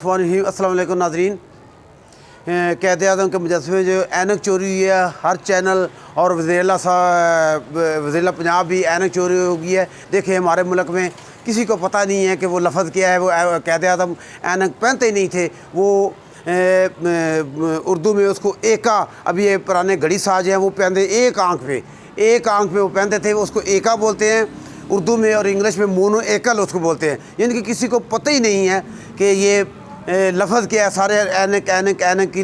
अस्सलाम वालेकुम नाज़रीन। क़ायद आज़म के मुजस्समे जो ऐनक चोरी हुई है हर चैनल और वज़ीर पंजाब भी ऐनक चोरी हो गई है। देखिए हमारे मुल्क में किसी को पता नहीं है कि वो लफ्ज़ क्या है। वो क़ायद आज़म ऐनक पहनते ही नहीं थे, वो उर्दू में उसको एका, अभी ये पुराने घड़ी साज हैं वो पहनते एक आँख पे वो पहनते थे, उसको एका बोलते हैं उर्दू में, और इंग्लिश में मोनो एकल उसको बोलते हैं। यानी कि किसी को पता ही नहीं है कि ये लफ्ज़ क्या है। सारे ऐनक ऐनक ऐनक की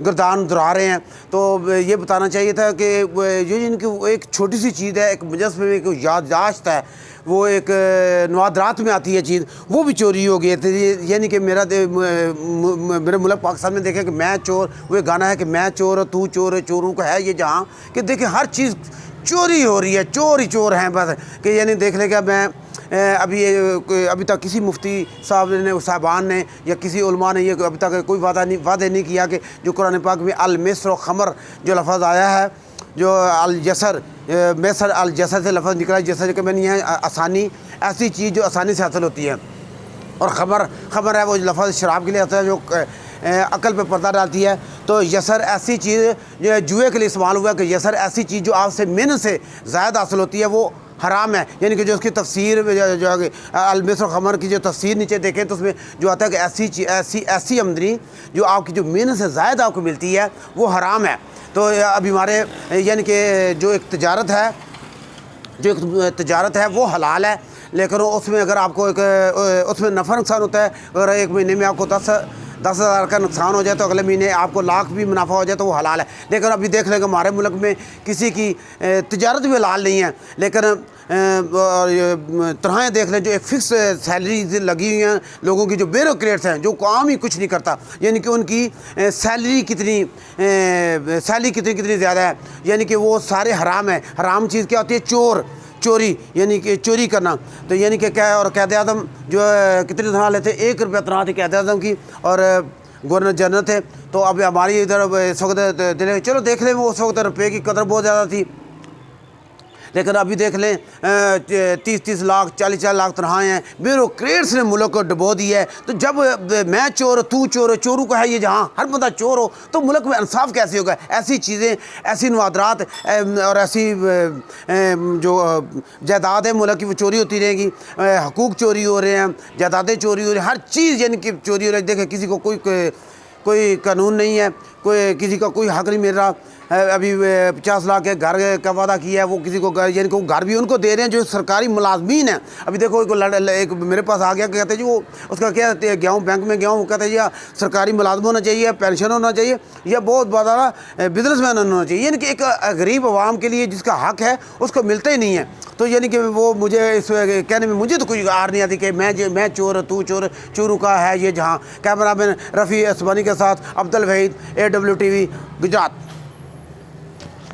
गर्दान दुहरा रहे हैं। तो ये बताना चाहिए था कि ये इनकी एक छोटी सी चीज़ है, एक मुजस्समे में एक याददाश्त है, वो एक नवादरात में आती है चीज़, वो भी चोरी हो गई थी। यानी कि मेरे मुल्क पाकिस्तान में देखें कि मैं चोर, वो गाना है कि मैं चोर तू चोर चोरों का है ये जहाँ, कि देखें हर चीज़ चोरी हो रही है, चोर ही चोर हैं बस। कि यानी देख लेगा मैं अभी तक किसी मुफ्ती साहबान ने या किसी उलमा ने ये अभी तक कोई वादे नहीं किया कि जो कुरान पाक में अल मिस्र और ख़मर जो लफ्ज़ आया है, जो अल जसर मिस्र अल जसर से लफ्ज़ निकला, जसर के मैंने है आसानी, ऐसी चीज़ जो आसानी से हासिल होती है। और ख़मर है वो लफ्ज़ शराब के लिए आता है जो अकल पे पर्दा डालती है। तो यसर ऐसी चीज़ जो जुए के लिए इस्तेमाल हुआ है कि यसर ऐसी चीज़ जो आपसे मेहनत से ज़्यादा हासिल होती है वो हराम है। यानी कि जो उसकी तफसीर जो अलमिस्र और ख़मर की जो तफसीर नीचे देखें तो उसमें जो आता है कि ऐसी आमदनी जो आपकी जो मेहनत से ज़्यादा आपको मिलती है वो हराम है। तो अभी हमारे यानी कि जो एक तजारत है वो हलाल है, लेकिन उसमें अगर आपको उसमें नफ़ा नुकसान होता है। अगर एक महीने में आपको 10,000 का नुकसान हो जाए तो अगले महीने आपको लाख भी मुनाफा हो जाए तो वो हलाल है। लेकिन अभी देख लेंगे हमारे मुल्क में किसी की तिजारत भी हलाल नहीं है, लेकिन तरह देख लें जो एक फ़िक्स सैलरी लगी हुई हैं लोगों की, जो ब्यूरोक्रेट्स हैं जो काम ही कुछ नहीं करता। यानी कि उनकी सैलरी कितनी ज़्यादा है, यानी कि वो सारे हराम है। हराम चीज़ क्या होती है? चोरी, यानी कि चोरी करना। तो यानी कि क्या है, और क़ायद आज़म जो कितनी तनख्वाह लेते, 1 रुपया तनख्वाह थी क़ायद आज़म की, और गवर्नर जनरल थे। तो अब हमारी इधर इस वक्त चलो देख लें, वो उस वक्त रुपये की कदर बहुत ज़्यादा थी, लेकिन अभी देख लें 30-30 लाख 40-40 लाख तनख्वाहें हैं। ब्यूरोक्रेट्स ने मुल्क को डुबो दी है। तो जब मैं चोर तू चोर चोरों का है ये जहाँ, हर बंदा चोर हो तो मुल्क में इंसाफ कैसे होगा? ऐसी चीज़ें, ऐसी नवादरात और ऐसी जो जायदाद है मुल्क की वो चोरी होती रहेगी। हकूक़ चोरी हो रहे हैं, जायदादें चोरी हो रही हैं, हर चीज़ यानी कि चोरी हो रही है। देखें किसी को कोई कानून नहीं है, किसी का कोई हक़ नहीं मिल रहा। अभी 50 लाख के घर का वादा किया है, वो किसी को यानी कि घर भी उनको दे रहे हैं जो सरकारी मुलाजमीन हैं। अभी देखो एक मेरे पास आ गया, कहते हैं जी वो उसका क्या गेहूँ बैंक में गेहूँ, कहते हैं जी सरकारी मुलाजम होना चाहिए, पेंशन होना चाहिए, या बहुत बड़ा बिजनेसमैन होना चाहिए। यानी कि एक गरीब आवाम के लिए जिसका हक़ है उसको मिलता ही नहीं है। तो यानी कि वो मुझे इस कहने में मुझे तो कोई आर नहीं आती कि मैं चोर तू चोर चोरों का है ये जहाँ। कैमरा मैन रफ़ी असमानी के साथ अब्दुल वहीद, AWTV गुजरात।